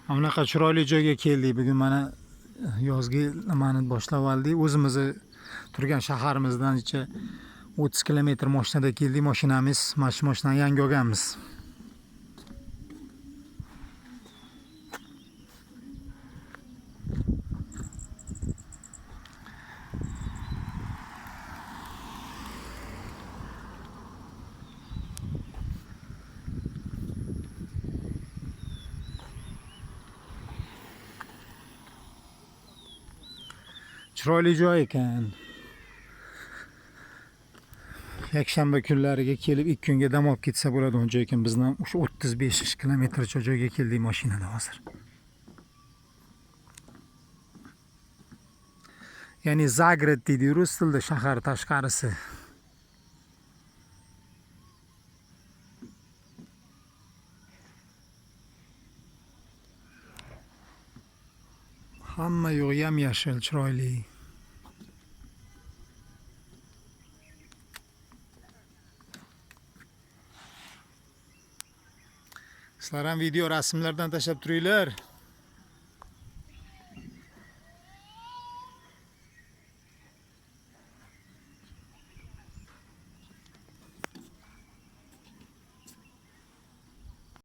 Bunaqa chiroyli joyga keldik. Bugun mana yozgi nimani boshlab oldik. O'zimizni turgan shaharimizdan 30 kilometr mashinada keldik. Mashinamiz, mashinani yangi olganmiz. Chiroyli joy ekan. Yakshanba kunlariga kelib 2 kunga dam olib ketsa bo'ladigan joy ekan. Bizdan o'sha 35 kilometrcha joyga keldik mashinada hozir. Ya'ni Zagreb deydi rus tilida, shahar tashqarisi. Hamma yo'q yam-yashil, chiroyli. Sizlar ham video rasmlardan tashlab turinglar.